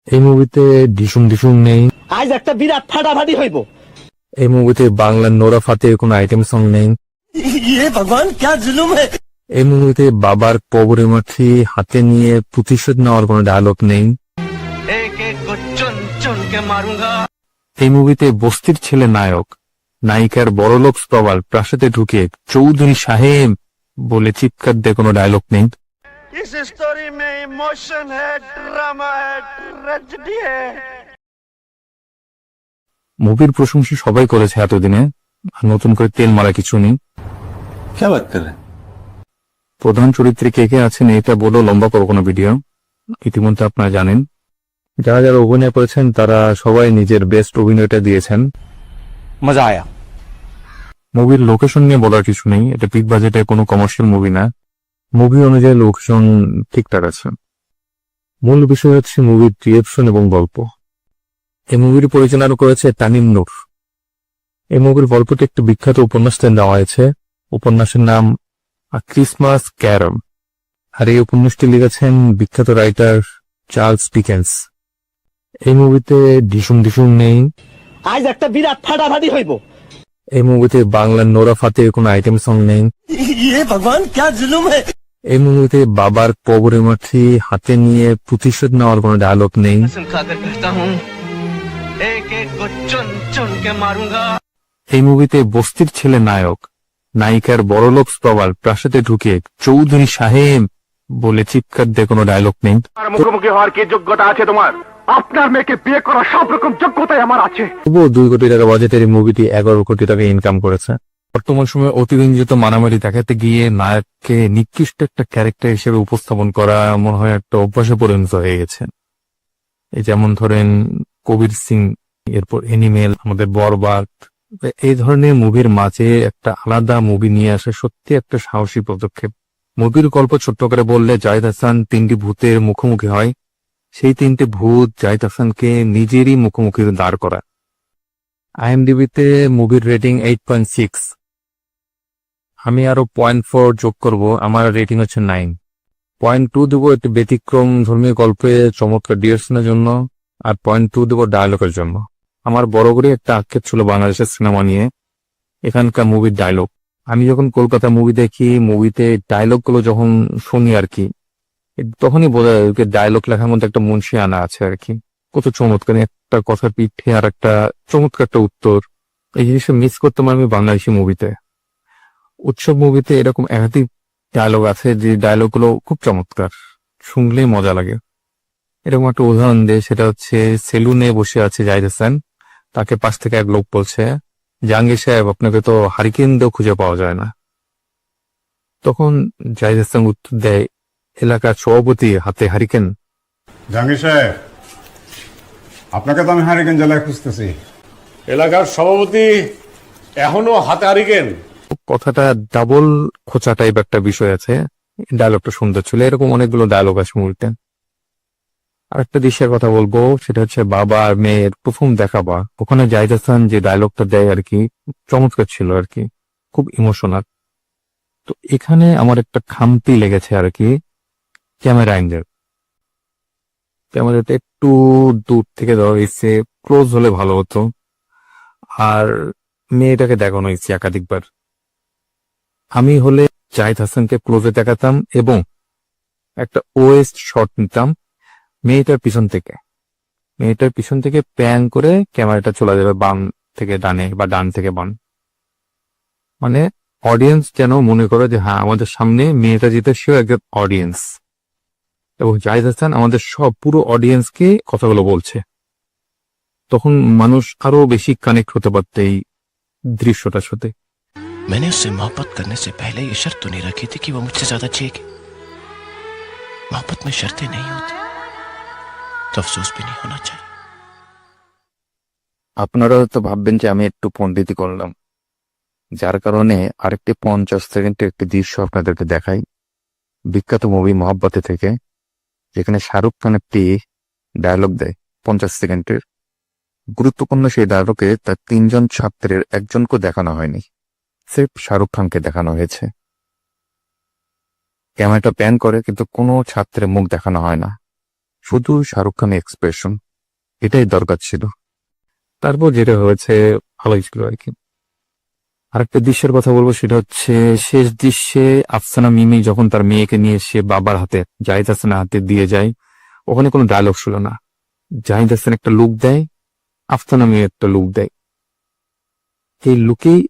এই মুভিতে ডিসুম ডিসুম নেই। আজ একটা বিরাট ফাটাফাটি হইব। এই মুভিতে বাংলা নোরা ফাতেহির কোনো আইটেম সং নেই। ইয়ে ভগবান ক্যা জুলুম হ্যায়। এই মুভিতে বাবার কবরের মাটি হাতে নিয়ে প্রতিশোধ নেওয়ার কোনো ডায়লগ নেই। এক এক কো চুন চুন কে মারুঙ্গা। এই মুভিতে বস্তির ছেলে নায়ক নায়িকার বড়লোক প্রবাল প্রাসাদে ঢুকে চৌধুরী সাহেব বলে চিৎকার দিয়ে কোনো ডায়লগ নেই। इस स्टोरी में इमोशन है, ड्रामा है, ट्रेजेडी है। মুভির প্রশংসা সবাই করেছে এতদিনে, আর নতুন করে তেল মারা কিছু নেই। क्या बात कर रहे हैं? প্রধান চরিত্রে কে কে আছেন এটা বলেও লম্বা করবো কোনো ভিডিও, ইতিমধ্যে আপনারা জানেন। যারা যারা অভিনয় করেছেন তারা সবাই নিজের বেস্ট অভিনয়টা দিয়েছেন। मजा आया। মুভির লোকেশন নিয়ে বলার কিছু নেই, এটা বিগ বাজেটে কোনো কমার্শিয়াল মুভি না। মুভি অনুযায়ী লোকেশন ঠিকঠাক আছে। মূল বিষয় হচ্ছে মুভির ডিরেকশন এবং গল্প। এই মুভির পরিচালনা করেছে তানিম নূর। এই মুভির গল্পটি একটি বিখ্যাত উপন্যাস থেকে নেওয়া হয়েছে। উপন্যাসের নাম ক্রিসমাস ক্যারম, আর এই উপন্যাসটি লিখেছেন বিখ্যাত রাইটার চার্লস ডিকেন্স। এই মুভিতে ডিসুম ডিসুম নেই। আজ একটা বিরাট ফাটাফাটি হইব। এই মুভিতে বাংলার নোরা ফাতেহির কোনো আইটেম সং নেই। ইয়ে ভগবান ক্যা জুলুম হ্যায়। এই মুভিতে বাবার কবরের মাটি হাতে নিয়ে প্রতিশোধ নেওয়ার কোনো ডায়লগ নেই। कसम खाकर कहता हूँ, एक एक को चुन चुन के मारूंगा। এই মুভিতে বস্তির ছেলে নায়ক নায়িকার বড়লোক প্রবাল প্রাসাদে ঢুকে চৌধুরী সাহেব বলে চিৎকার দিয়ে কোনো ডায়লগ নেই। মুখোমুখি হওয়ার কি যোগ্যতা আছে তোমার? আপনার মেয়েকে বিয়ে করার সব রকম যোগ্যতাই আমার আছে। তবুও 2 কোটি টাকা বাজেটের এই মুভিটি 11 কোটি টাকা ইনকাম করেছে। বর্তমান সময়ে অতিরঞ্জিত মারামারি দেখাতে গিয়ে নায়ককে নিকৃষ্ট একটা ক্যারেক্টার হিসেবে উপস্থাপন করা মনে হয় একটা অভ্যাসে পরিণত হয়ে গেছে। এই যেমন ধরেন কবির সিং, এরপর এনিমেল, আমাদের বরবাদ। এই ধরনের মুভির মাঝে একটা আলাদা মুভি নিয়ে আসা সত্যি একটা সাহসী পদক্ষেপ। মুভির গল্প ছোট্ট করে বললে জাহিদ হাসান 3টি ভূতের মুখোমুখি হয়, সেই 3টে ভূত জাহিদ হাসানকে নিজেরই মুখোমুখি দাঁড় করা। আইএমডিবিতে মুভির রেটিং 8.6। আমি আরো 0.4 যোগ করব, আমার রেটিং হচ্ছে 9। 0.2 দেবো একটি ব্যতিক্রম ধর্মীয় গল্পে চমৎকার ডিরেকশনের জন্য, আর 0.2 দেবো ডায়লগের জন্য। আমার বড় করে একটা আক্ষেপ ছিল বাংলাদেশের সিনেমা নিয়ে, এখানকার মুভির ডায়লগ। আমি যখন কলকাতা মুভি দেখি, মুভিতে ডায়লগ গুলো যখন শুনি আর কি, তখনই বোঝা যায় ডায়লগ লেখার মধ্যে একটা মুন্সি আনা আছে আর কি। কত চমৎকার একটা কথার পিঠে আর একটা চমৎকার একটা উত্তর, এই জিনিসটা মিস করতাম আমি বাংলাদেশি মুভিতে। উৎসব মুভিতে এরকম একাধিক ডায়লগ আছে যে ডায়লগ গুলো খুব চমৎকার, শুনলেই মজা লাগে। এরকম একটা উদাহরণ দেয়, সেটা হচ্ছে সেলুনে বসে আছে জাহিদ হাসান, তাকে পাশ থেকে এক লোক বলছে, জাহাঙ্গীর সাহেব আপনাকে তো হারিকেন দিয়েও খুঁজে পাওয়া যায় না। তখন জাহিদ হাসান উত্তর দেয়, এলাকার সভাপতি হাতে হারিকেন। জাহাঙ্গীর সাহেব, আপনাকে তো আমি হারিকেন জেলায় খুঁজতেছি। এলাকার সভাপতি এখনো হাতে হারিকেন? কথাটা ডাবল খোঁচা টাইপ একটা বিষয় আছে। ডায়লগটা সুন্দর ছিল। এরকম অনেকগুলো ডায়লগ আছে মুভিতে। আর একটা দৃশ্যের কথা বলবো, সেটা হচ্ছে বাবা আর মেয়ের প্রথম দেখাবা। ওখানে জাহিদ হাসান যে ডায়লগটা দেয় আর কি, চমৎকার ছিল আর কি, খুব ইমোশনাল। তো এখানে আমার একটা খামতি লেগেছে আর কি, ক্যামেরা অ্যাঙ্গেল। ক্যামেরাটা একটু দূর থেকে দেওয়া হয়েছে, ক্লোজ হলে ভালো হতো। আর মেয়েটাকে দেখানো হয়েছে একাধিকবার। আমি হলে জাহিদ হাসানকে ক্লোজে দেখাতাম এবং একটা ওয়েস্ট শট নিতাম মেয়েটার পিছন থেকে। মেয়েটার পিছন থেকে প্যান করে ক্যামেরাটা চলে যাবে বাম থেকে ডানে বা ডান থেকে বাম, মানে অডিয়েন্স যেন মনে করে যে হ্যাঁ আমাদের সামনে মেয়েটা যেতে, সেও একজন অডিয়েন্স, এবং জাহিদ হাসান আমাদের সব পুরো অডিয়েন্সকে কথাগুলো বলছে। তখন মানুষ আরো বেশি কানেক্ট হতে পারত এই দৃশ্যটার সাথে। मैंने उससे मोहब्बत करने से पहले ये शर्त तो नहीं रखी थी कि वो मुझसे ज्यादा चाहिए। मोहब्बत में शर्तें नहीं होती तो अफसोस भी नहीं होना चाहिए। আপনারা হয়তো ভাববেন যে আমি একটু পণ্ডিতি করলাম, যার কারণে আরেকটি 50 সেকেন্ডের একটি দৃশ্য আপনাদেরকে দেখাই বিখ্যাত মুভি মহব্বতে থেকে, যেখানে শাহরুখ খান একটি ডায়লগ দেয় 50 সেকেন্ডের। গুরুত্বপূর্ণ সেই ডায়লগে তার 3 জন ছাত্রের একজনকে দেখানো হয়নি, সির্ফ শাহরুখ খানকে দেখানো হয়েছে। ক্যামেরাটা প্যান করে কিন্তু কোনো ছাত্রের মুখ দেখানো হয় না, শুধু শাহরুখ খানের এক্সপ্রেশন, এটাই দরকার ছিল। তারপর যেটা হয়েছে ভালোই ছিল আর কি। আরেকটা দৃশ্যের কথা বলবো, সেটা হচ্ছে শেষ দৃশ্যে আফসানা মিমি যখন তার মেয়েকে নিয়ে সে বাবার হাতে, জাহিদ হাসানের হাতে দিয়ে যায়, ওখানে কোনো ডায়লগ ছিল না। জাহিদ হাসান একটা লুক দেয়, আফসানা মিমি একটা লুক দেয়, এই লুকেই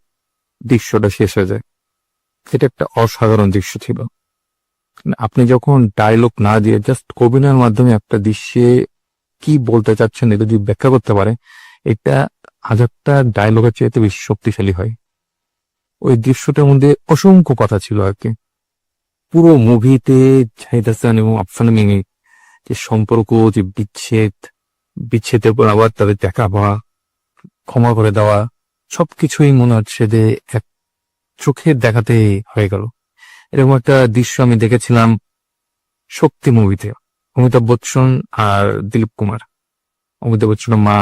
দৃশ্যটা শেষ হয়ে যায়। এটা একটা অসাধারণ দৃশ্য ছিল। আপনি যখন ডায়লগ না দিয়ে জাস্ট অভিনয়ের মাধ্যমে একটা দৃশ্যে কি বলতে চাচ্ছেন এটা যদি ব্যাখ্যা করতে পারে, এটা হাজারটা ডায়লগের চাইতে বেশি শক্তিশালী হয়। ওই দৃশ্যটার মধ্যে অসংখ্য কথা ছিল আর কি। পুরো মুভিতে জাহিদ হাসান এবং আফসানা মিমি যে সম্পর্ক, যে বিচ্ছেদের পর আবার তাদের দেখা পাওয়া, ক্ষমা করে দেওয়া, সবকিছুই মনে হচ্ছে যে এক চোখের দেখাতে হয়ে গেল। এরকম একটা দৃশ্য আমি দেখেছিলাম শক্তি মুভিতে, অমিতাভ বচ্চন আর দিলীপ কুমার। অমিতাভ বচ্চনের মা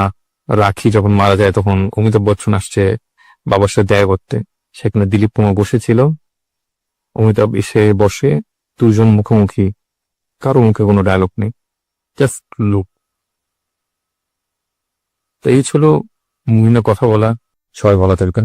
রাখি যখন মারা যায়, তখন অমিতাভ বচ্চন আসছে বাবার সাথে দেখা করতে, সেখানে দিলীপ কুমার বসেছিল, অমিতাভ এসে বসে, দুজন মুখোমুখি, কারো মুখে কোনো ডায়লগ নেই, জাস্ট লুক। তো এই ছিল মুভি নিয়ে কথা বলা। সবাই ভালো থাকবেন।